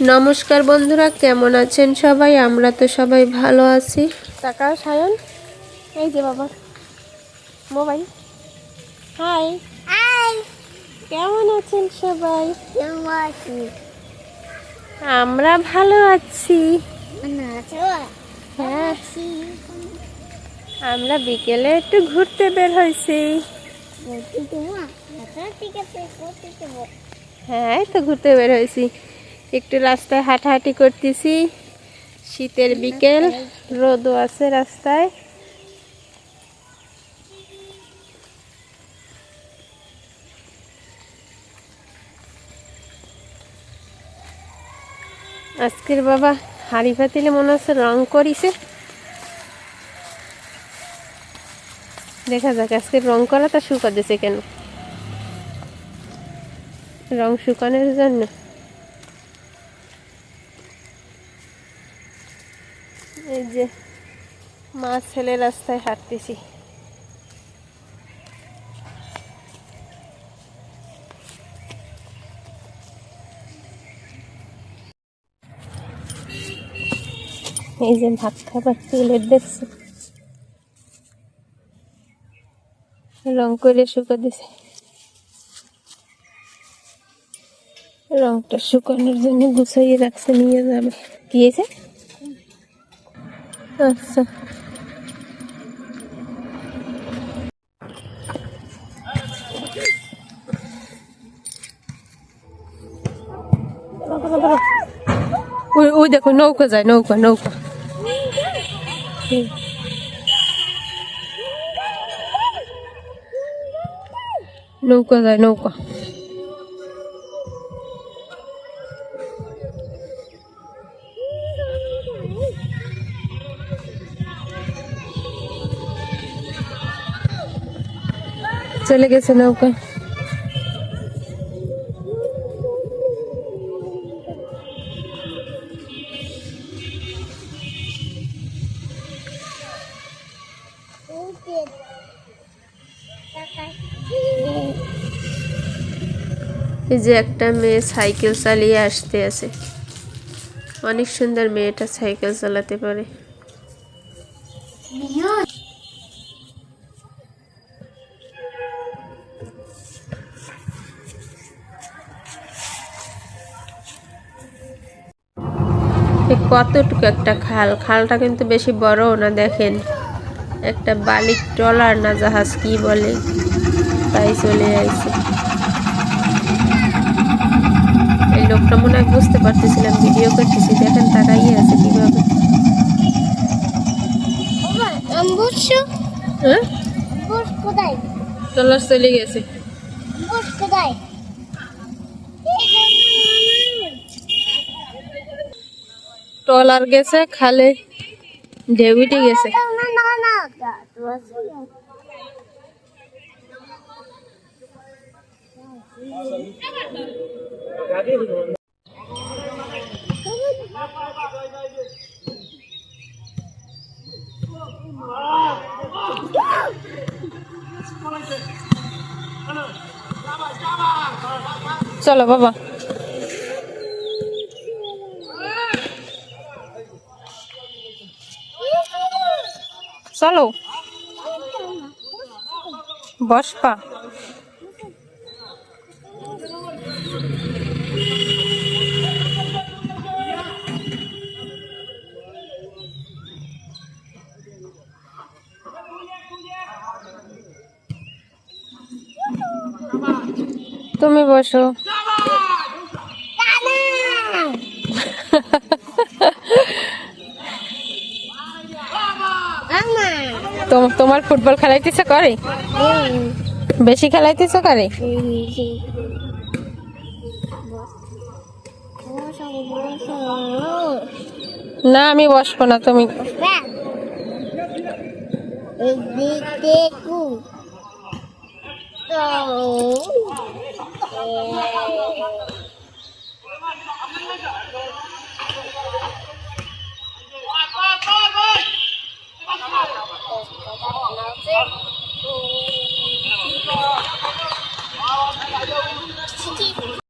নমস্কার বন্ধুরা, কেমন আছেন সবাই? আমরা তো সবাই ভালো আছি। টাকা সায়ন, এই যে বাবা মোবাইল। হাই হাই, কেমন আছেন সবাই? কেমন আছিস? আমরা ভালো আছি। হ্যাঁ, আমরা বিকেলে একটু ঘুরতে বের হয়েছি। হ্যাঁ, এই তো ঘুরতে বের হয়েছি, একটু রাস্তায় হাঁটাহাঁটি করতেছি। শীতের বিকেল, রোদও আছে রাস্তায়। আজকের বাবা হাঁড়ি পাতিলে মনে হচ্ছে রং করিছে। দেখা যাক আজকের রং করাটা শুকা দিছে কেন, রং শুকানোর জন্য। এই যে মা ছেলে রাস্তায় হাঁটতেছি। এই যে ভাত খাবার তেলের দেখছি, রং করে শুকা দিছে। রংটা শুকানোর জন্য গুছাইয়ে রাখছে, নিয়ে যাবে। কি হয়েছে? আচ্ছা, ওই দেখো নৌকা যায়, নৌকা নৌকা। নৌকা যায়, নৌকা। চলে গেছে নৌকা। এই যে একটা মেয়ে সাইকেল চালিয়ে আসতে আছে, অনেক সুন্দর মেয়েটা সাইকেল চালাতে পারে। কতটুকু একটা খাল, খালটা কিন্তু বেশি বড় না। দেখেন, একটা বালির ট্রলার না জাহাজ কি বলে, তাই চলে আসছে। এই লোকটা মনে হয় বুঝতে পারতেছিলাম ভিডিও করতেছি, দেখেন তাকাইয়ে আছে কিভাবে। ট্রলার চলে গেছে। ট্রলার গেছে খালে, ঢেউ উঠে গেছে। চলো বাবা, চলো বসপা। তুমি বসো। তোমার ফুটবল খেলাইতেছে করে? বেশি খেলাইতেছে করে? না, আমি বসবো না, তুমি।